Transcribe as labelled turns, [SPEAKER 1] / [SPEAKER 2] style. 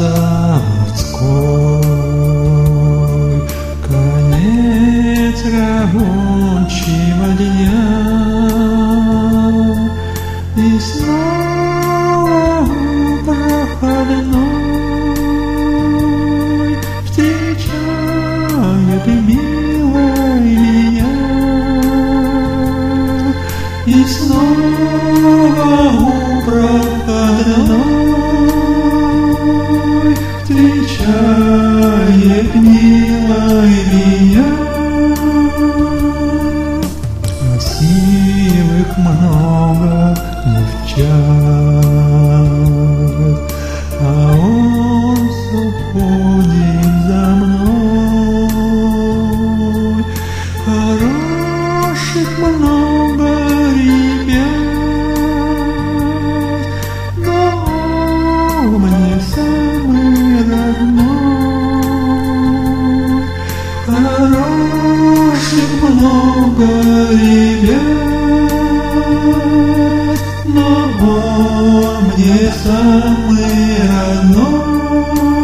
[SPEAKER 1] заводской, конец рабочего дня, и снова проходной встречает милая меня, и снова проходной встречает милая меня. Красивых много девчат, а он все ходит за мной. Хороших много ребят, но мне самый родной. Хороших много ребят, но он мне самый родной.